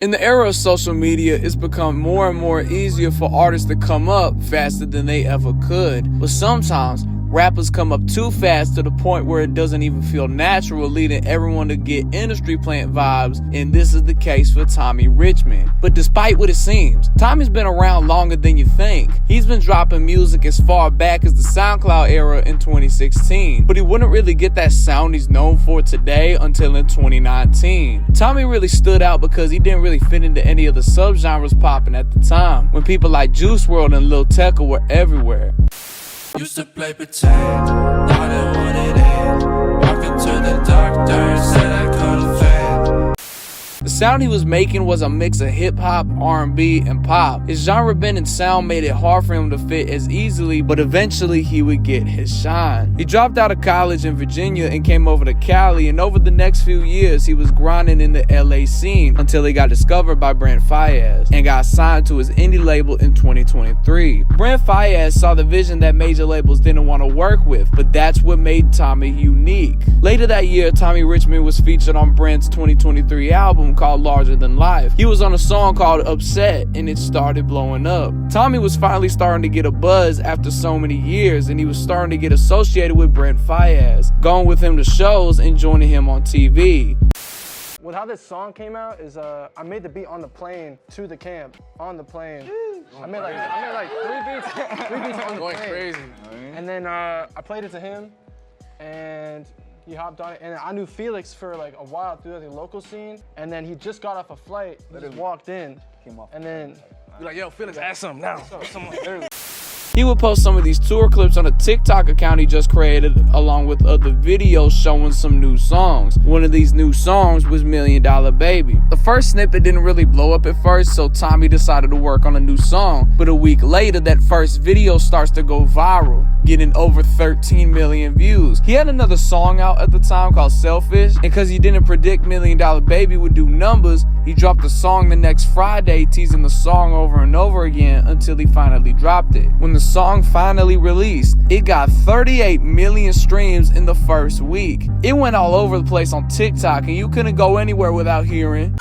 In the era of social media, it's become more and more easier for artists to come up faster than they ever could. But sometimes, rappers come up too fast to the point where it doesn't even feel natural, leading everyone to get industry plant vibes, and this is the case for Tommy Richman. But despite what it seems, Tommy's been around longer than you think. He's been dropping music as far back as the SoundCloud era in 2016, but he wouldn't really get that sound he's known for today until in 2019. Tommy really stood out because he didn't really fit into any of the subgenres popping at the time, when people like Juice WRLD and Lil Tecca were everywhere. Used to play pretend, now they want it in. Walk into the doctor, said I couldn't fit. The sound he was making was a mix of hip-hop, R&B, and pop. His genre-bending sound made it hard for him to fit as easily, but eventually he would get his shine. He dropped out of college in Virginia and came over to Cali, and over the next few years he was grinding in the LA scene until he got discovered by Brent Faiyaz and got signed to his indie label in 2023. Brent Faiyaz saw the vision that major labels didn't want to work with, but that's what made Tommy unique. Later that year, Tommy Richman was featured on Brent's 2023 album called Larger Than Life. He was on a song called Upset, and it started blowing up. Tommy was finally starting to get a buzz after so many years, and he was starting to get associated with Brent Faiyaz, going with him to shows and joining him on TV. With how this song came out is I made the beat on the plane to the camp, on the plane. I made like three beats on the Going plane. crazy. And then I played it to him, and he hopped on it. And I knew Felix for like a while through the local scene, and then he just got off a flight, he just walked in, and then You're like, yo, Felix, ask something now. literally. He would post some of these tour clips on a TikTok account he just created, along with other videos showing some new songs. One of these new songs was $1 Million Baby. The first snippet didn't really blow up at first, so Tommy decided to work on a new song. But a week later, that first video starts to go viral, getting over 13 million views. He had another song out at the time called Selfish, and because he didn't predict $1 Million Baby would do numbers, he dropped the song the next Friday, teasing the song over and over again until he finally dropped it. When the song finally released, it got 38 million streams in the first week. It went all over the place on TikTok, and you couldn't go anywhere without hearing it.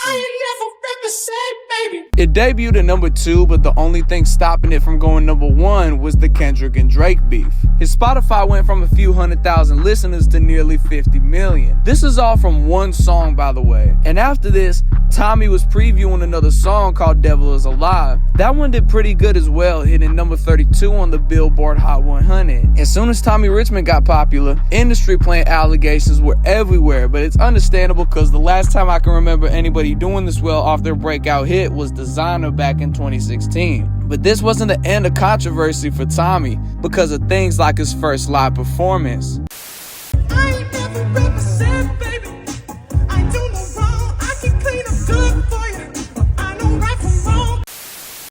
Debuted at number 2, but the only thing stopping it from going number 1 was the Kendrick and Drake beef. His Spotify went from a few 100,000 listeners to nearly 50 million. This is all from one song, by the way. And after this, Tommy was previewing another song called Devil Is Alive. That one did pretty good as well, hitting number 32 on the Billboard Hot 100. As soon as Tommy Richman got popular, industry plant allegations were everywhere, but it's understandable because the last time I can remember anybody doing this well off their breakout hit was Designer back in 2016. But this wasn't the end of controversy for Tommy because of things like his first live performance.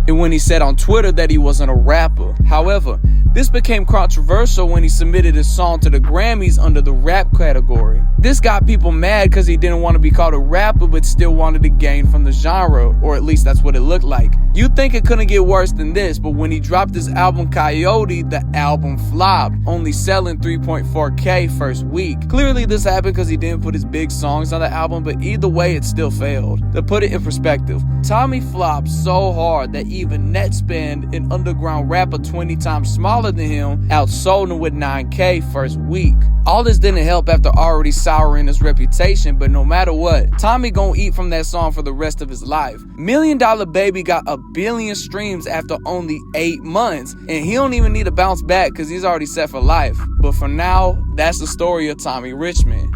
And when he said on Twitter that he wasn't a rapper. However, this became controversial when he submitted his song to the Grammys under the rap category. This got people mad because he didn't want to be called a rapper but still wanted to gain from the genre, or at least that's what it looked like. You'd think it couldn't get worse than this, but when he dropped his album Coyote, the album flopped, only selling 3.4K first week. Clearly this happened because he didn't put his big songs on the album, but either way it still failed. To put it in perspective, Tommy flopped so hard that even Netspend, an underground rapper 20 times smaller than him, outsold him with 9K first week. All this didn't help after already souring his reputation, but no matter what, Tommy gonna eat from that song for the rest of his life. $1 Million Baby got 1 billion streams after only 8 months, and he don't even need to bounce back because he's already set for life. But for now, that's the story of Tommy Richman.